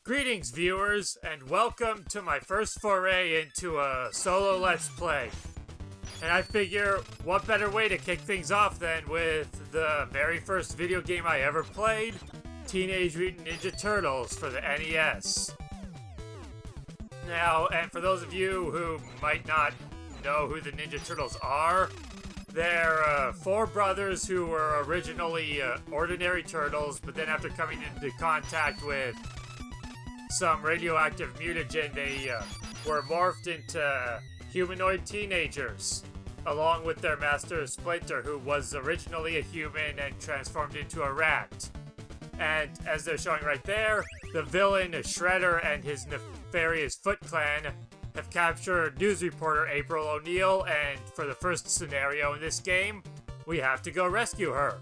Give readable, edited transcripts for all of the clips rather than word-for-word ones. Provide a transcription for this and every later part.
Greetings, viewers, and welcome to my first foray into a solo Let's Play. And I figure, what better way to kick things off than with the very first video game I ever played, Teenage Mutant Ninja Turtles for the NES. Now, and for those of you who might not know who the Ninja Turtles are, they're four brothers who were originally ordinary turtles, but then after coming into contact with some radioactive mutagen, they were morphed into humanoid teenagers, along with their master Splinter, who was originally a human and transformed into a rat. And as they're showing right there, the villain Shredder and his nefarious Foot Clan have captured news reporter April O'Neil, and for the first scenario in this game, we have to go rescue her.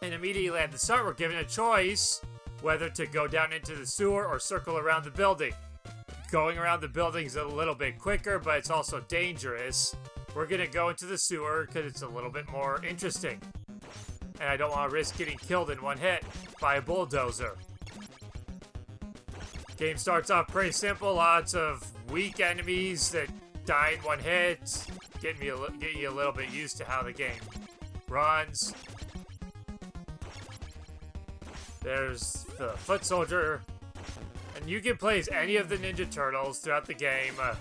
And immediately at the start, we're given a choice whether to go down into the sewer or circle around the building. Going around the building is a little bit quicker, but it's also dangerous. We're gonna go into the sewer because it's a little bit more interesting. And I don't want to risk getting killed in one hit by a bulldozer. Game starts off pretty simple, lots of weak enemies that die in one hit. Get you a little bit used to how the game runs. There's the foot soldier, and you can play as any of the Ninja Turtles throughout the game. The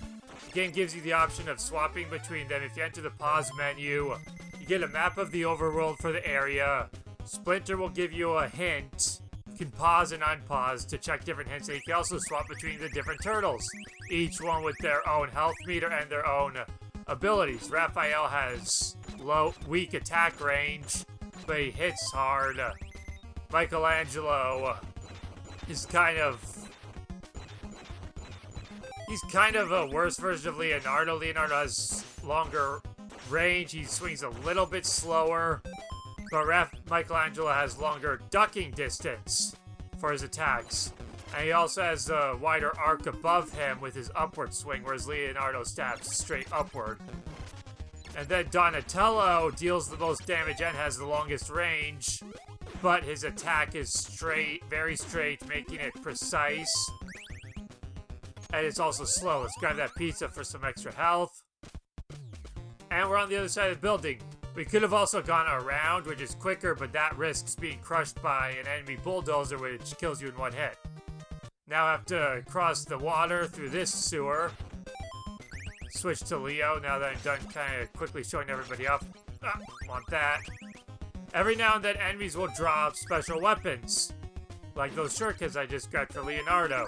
game gives you the option of swapping between them. If you enter the pause menu, you get a map of the overworld for the area. Splinter will give you a hint. You can pause and unpause to check different hints, and you can also swap between the different turtles, each one with their own health meter and their own abilities. Raphael has weak attack range, but he hits hard. Michelangelo is kind of a worse version of Leonardo. Leonardo has longer range. He swings a little bit slower, but Michelangelo has longer ducking distance for his attacks. And he also has a wider arc above him with his upward swing, whereas Leonardo stabs straight upward. And then Donatello deals the most damage and has the longest range, but his attack is straight, very straight, making it precise. And it's also slow. Let's grab that pizza for some extra health. And we're on the other side of the building. We could have also gone around, which is quicker, but that risks being crushed by an enemy bulldozer, which kills you in one hit. Now I have to cross the water through this sewer. Switch to Leo now that I'm done kind of quickly showing everybody up. Want that. Every now and then enemies will drop special weapons, like those shurikens I just grabbed for Leonardo.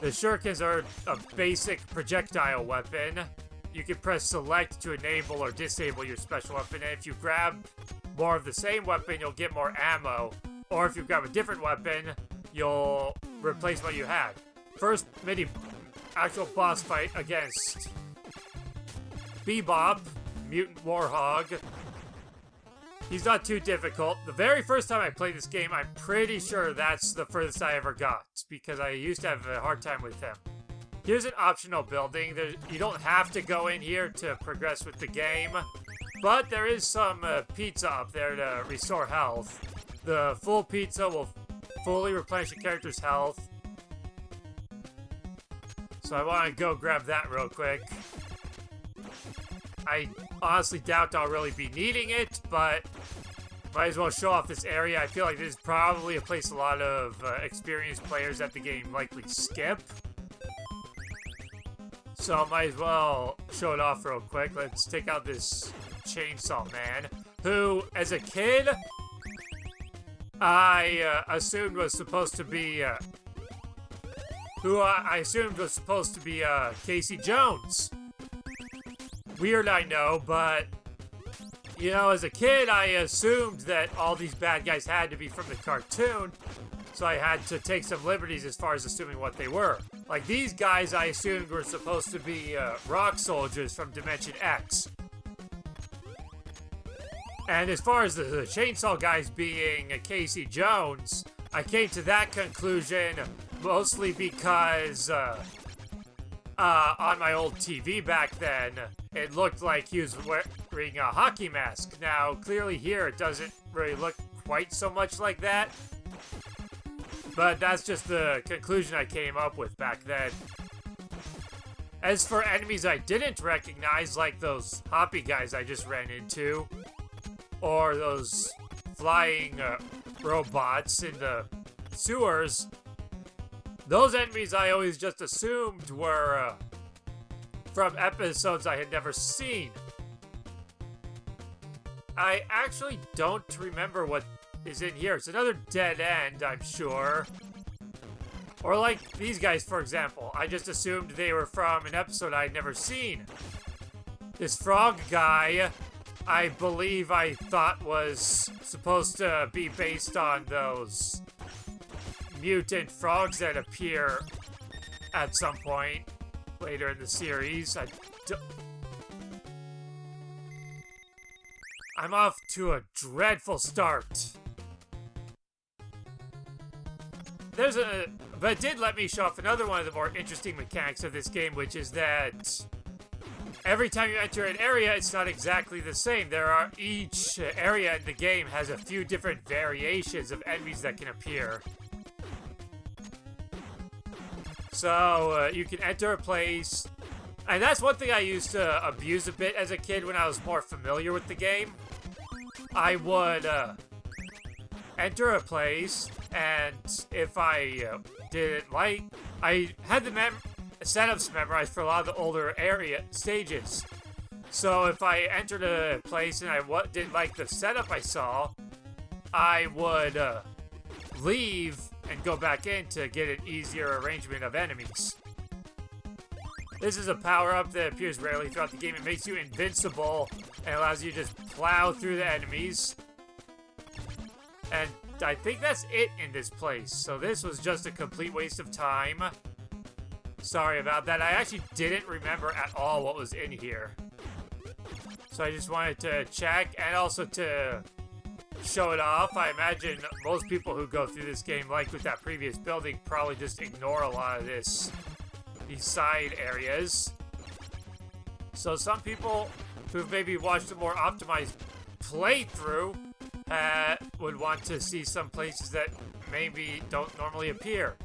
The shurikens are a basic projectile weapon. You can press select to enable or disable your special weapon, and if you grab more of the same weapon, you'll get more ammo. Or if you grab a different weapon, you'll replace what you had. First actual boss fight against Bebop, Mutant Warhog. He's not too difficult. The very first time I played this game, I'm pretty sure that's the furthest I ever got, because I used to have a hard time with him. Here's an optional building. You don't have to go in here to progress with the game, but there is some pizza up there to restore health. The full pizza will fully replenish your character's health. So I want to go grab that real quick. I honestly doubt I'll really be needing it, but might as well show off this area. I feel like this is probably a place a lot of experienced players at the game likely skip. So might as well show it off real quick. Let's take out this chainsaw man, who, as a kid, I assumed was supposed to be Casey Jones. Weird, I know, but, you know, as a kid, I assumed that all these bad guys had to be from the cartoon, so I had to take some liberties as far as assuming what they were. Like, these guys I assumed were supposed to be rock soldiers from Dimension X. And as far as the chainsaw guys being Casey Jones, I came to that conclusion mostly because on my old TV back then, it looked like he was wearing a hockey mask. Now, clearly here, it doesn't really look quite so much like that. But that's just the conclusion I came up with back then. As for enemies I didn't recognize, like those hoppy guys I just ran into, or those flying robots in the sewers, those enemies I always just assumed were from episodes I had never seen. I actually don't remember what is in here. It's another dead end, I'm sure. Or like these guys, for example. I just assumed they were from an episode I'd never seen. This frog guy, I believe I thought was supposed to be based on those mutant frogs that appear at some point later in the series. I'm off to a dreadful start. But it did let me show off another one of the more interesting mechanics of this game, which is that every time you enter an area, it's not exactly the same. Each area in the game has a few different variations of enemies that can appear. So, you can enter a place, and that's one thing I used to abuse a bit as a kid when I was more familiar with the game. I would enter a place, and if I didn't like, I had the setups memorized for a lot of the older stages. So if I entered a place and I didn't like the setup I saw, I would leave and go back in to get an easier arrangement of enemies. This is a power-up that appears rarely throughout the game. It makes you invincible and allows you to just plow through the enemies. And I think that's it in this place. So this was just a complete waste of time. Sorry about that. I actually didn't remember at all what was in here. So I just wanted to check and also to show it off. I imagine most people who go through this game, like with that previous building, probably just ignore a lot of these side areas. So some people who've maybe watched a more optimized playthrough would want to see some places that maybe don't normally appear.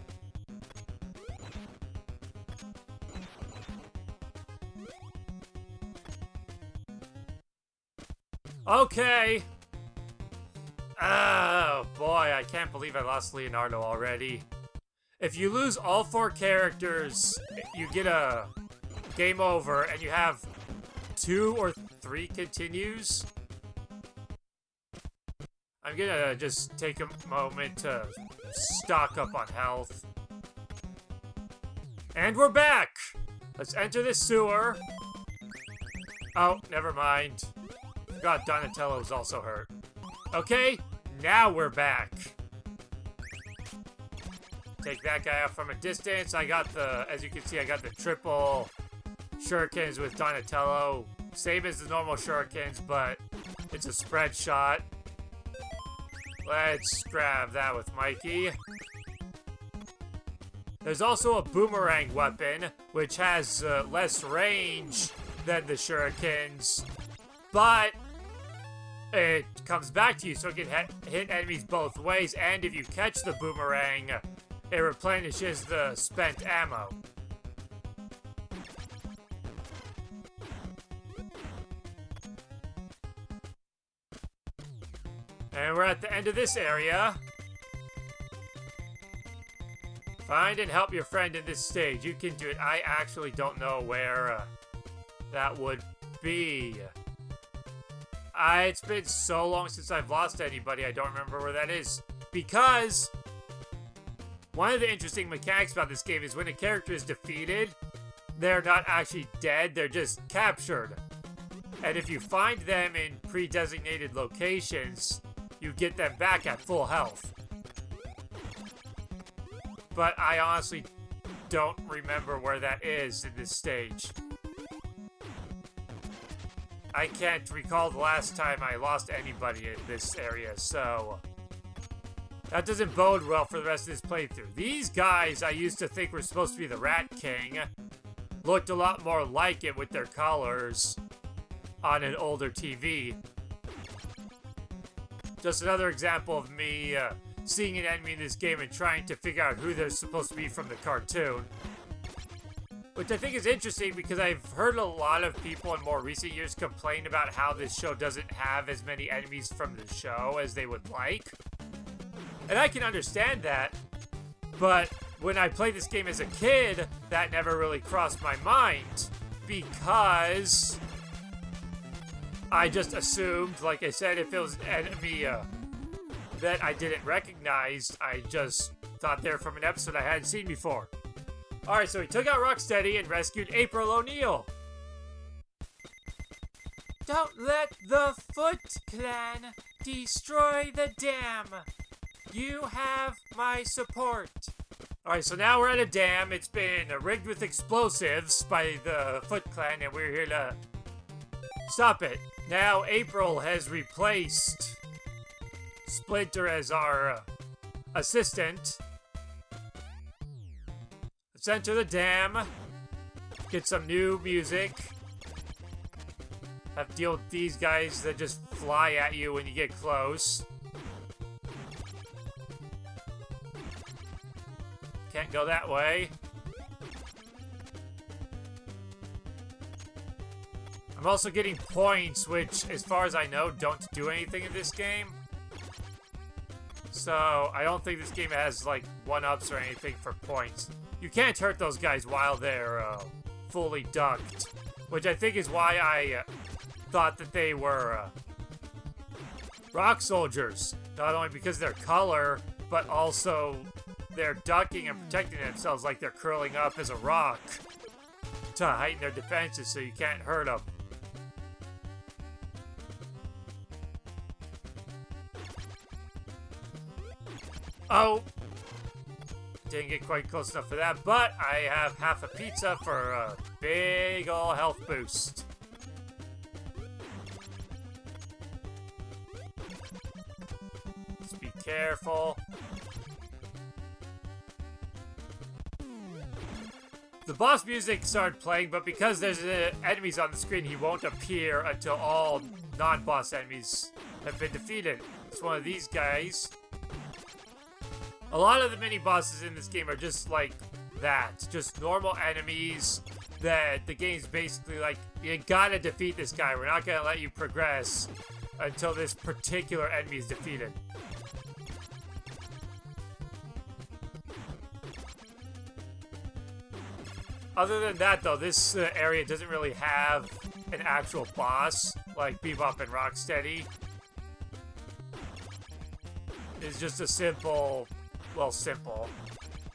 Okay. Oh boy, I can't believe I lost Leonardo already. If you lose all 4 characters, you get a game over and you have 2 or 3 continues. I'm gonna just take a moment to stock up on health. And we're back! Let's enter this sewer. Oh, never mind. Forgot Donatello's also hurt. Okay, now we're back. Take that guy out from a distance. I got as you can see, I got the triple shurikens with Donatello. Same as the normal shurikens, but it's a spread shot. Let's grab that with Mikey. There's also a boomerang weapon, which has less range than the shurikens, but it comes back to you, so it can hit enemies both ways, and if you catch the boomerang, it replenishes the spent ammo. And we're at the end of this area. Find and help your friend in this stage. You can do it. I actually don't know where that would be. It's been so long since I've lost anybody, I don't remember where that is. Because one of the interesting mechanics about this game is when a character is defeated, they're not actually dead, they're just captured. And if you find them in pre-designated locations, you get them back at full health. But I honestly don't remember where that is in this stage. I can't recall the last time I lost anybody in this area, so that doesn't bode well for the rest of this playthrough. These guys I used to think were supposed to be the Rat King looked a lot more like it with their colors on an older TV. Just another example of me seeing an enemy in this game and trying to figure out who they're supposed to be from the cartoon. Which I think is interesting because I've heard a lot of people in more recent years complain about how this show doesn't have as many enemies from the show as they would like. And I can understand that, but when I played this game as a kid, that never really crossed my mind because I just assumed, like I said, if it was an enemy that I didn't recognize, I just thought they were from an episode I hadn't seen before. Alright, so he took out Rocksteady and rescued April O'Neil. Don't let the Foot Clan destroy the dam. You have my support. Alright, so now we're at a dam. It's been rigged with explosives by the Foot Clan, and we're here to stop it. Now April has replaced Splinter as our assistant. Let's enter the dam. Get some new music. Have to deal with these guys that just fly at you when you get close. Can't go that way. I'm also getting points, which, as far as I know, don't do anything in this game. So, I don't think this game has, like, one-ups or anything for points. You can't hurt those guys while they're fully ducked, which I think is why I thought that they were rock soldiers. Not only because of their color, but also they're ducking and protecting themselves like they're curling up as a rock to heighten their defenses so you can't hurt them. Oh! Didn't get quite close enough for that, but I have half a pizza for a big ol' health boost. Just be careful. The boss music started playing, but because there's enemies on the screen, he won't appear until all non-boss enemies have been defeated. It's one of these guys. A lot of the mini-bosses in this game are just like that. Just normal enemies that the game's basically like, you gotta defeat this guy. We're not gonna let you progress until this particular enemy is defeated. Other than that, though, this area doesn't really have an actual boss like Bebop and Rocksteady. It's just a simple... Well, simple.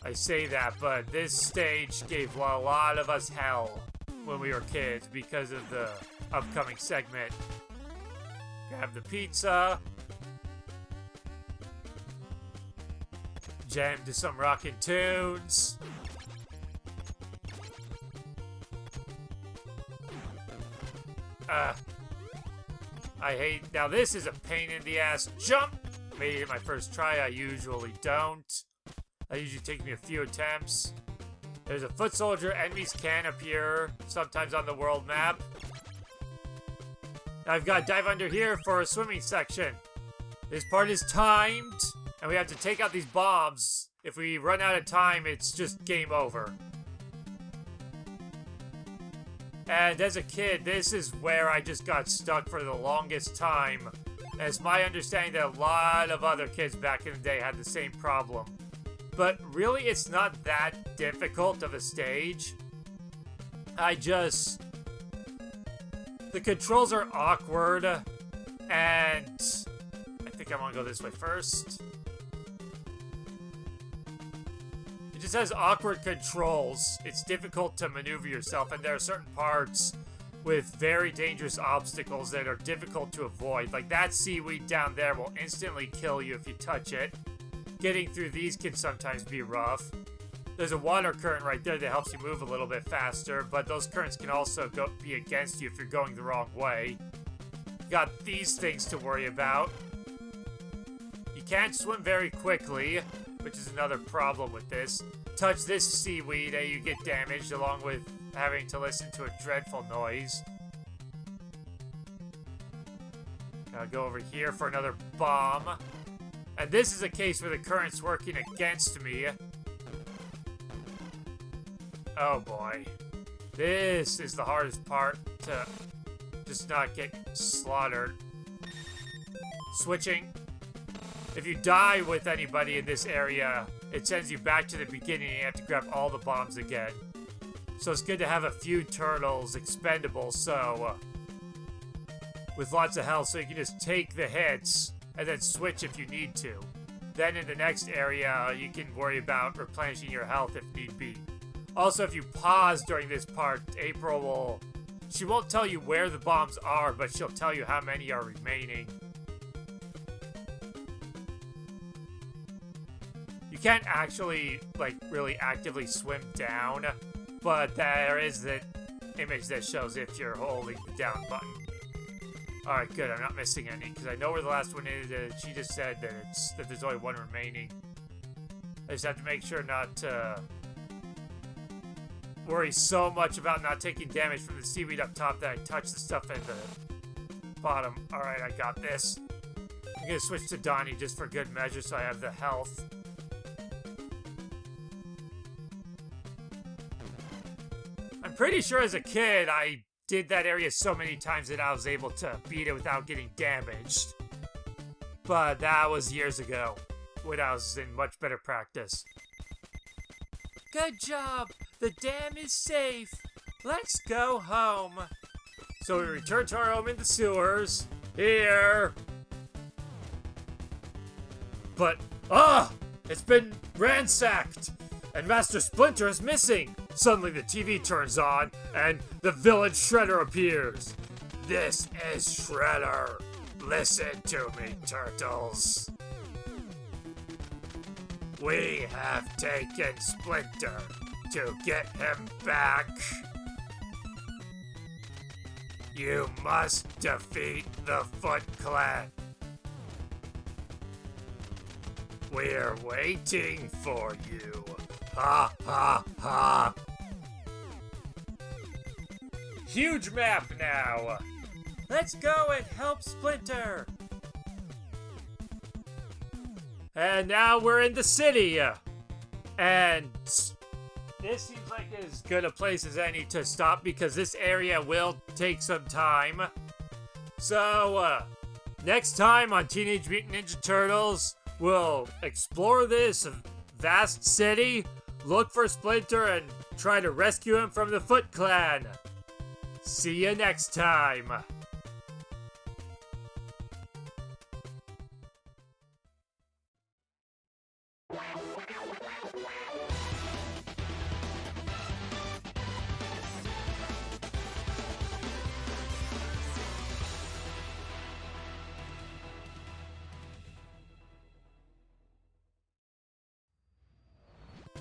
I say that, but this stage gave a lot of us hell when we were kids because of the upcoming segment. Grab the pizza. Jam to some rockin' tunes. I hate... Now this is a pain in the ass. Jump! Made it my first try. I usually don't. That usually takes me a few attempts. There's a foot soldier. Enemies can appear sometimes on the world map. I've got to dive under here for a swimming section. This part is timed, and we have to take out these bombs. If we run out of time, it's just game over. And as a kid, this is where I just got stuck for the longest time. And it's my understanding that a lot of other kids back in the day had the same problem. But really, it's not that difficult of a stage. The controls are awkward, and I think I want to go this way first. It just has awkward controls. It's difficult to maneuver yourself, and there are certain parts with very dangerous obstacles that are difficult to avoid. Like that seaweed down there will instantly kill you if you touch it. Getting through these can sometimes be rough. There's a water current right there that helps you move a little bit faster, but those currents can also be against you if you're going the wrong way. You got these things to worry about. You can't swim very quickly, which is another problem with this. Touch this seaweed and you get damaged, along with having to listen to a dreadful noise. Gotta go over here for another bomb. And this is a case where the current's working against me. Oh boy. This is the hardest part to just not get slaughtered. Switching. If you die with anybody in this area, it sends you back to the beginning and you have to grab all the bombs again. So it's good to have a few turtles expendable, so with lots of health, so you can just take the hits and then switch if you need to. Then in the next area, you can worry about replenishing your health if need be. Also, if you pause during this part, April she won't tell you where the bombs are, but she'll tell you how many are remaining. You can't actually, like, really actively swim down, but there is the image that shows if you're holding the down button. Alright, good, I'm not missing any, because I know where the last one is. She just said that there's only one remaining. I just have to make sure not to worry so much about not taking damage from the seaweed up top that I touch the stuff at the bottom. Alright, I got this. I'm gonna switch to Donnie just for good measure so I have the health. I'm pretty sure as a kid I did that area so many times that I was able to beat it without getting damaged. But that was years ago, when I was in much better practice. Good job! The dam is safe! Let's go home! So we return to our home in the sewers. Here! But, it's been ransacked! And Master Splinter is missing! Suddenly the TV turns on, and the village Shredder appears. This is Shredder. Listen to me, turtles. We have taken Splinter. To get him back, you must defeat the Foot Clan. We're waiting for you. Ha ha ha. Huge map now. Let's go and help Splinter. And now we're in the city. And this seems like as good a place as any to stop because this area will take some time. So, next time on Teenage Mutant Ninja Turtles, we'll explore this vast city, look for Splinter, and try to rescue him from the Foot Clan. See you next time.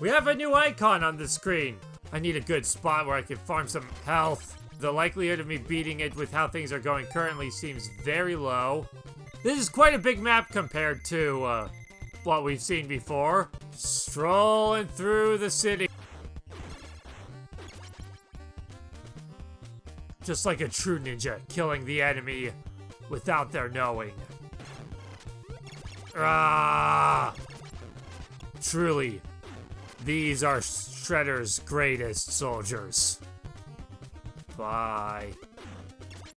We have a new icon on the screen. I need a good spot where I can farm some health. The likelihood of me beating it with how things are going currently seems very low. This is quite a big map compared to what we've seen before. Strolling through the city. Just like a true ninja, killing the enemy without their knowing. Truly. These are Shredder's greatest soldiers. Bye.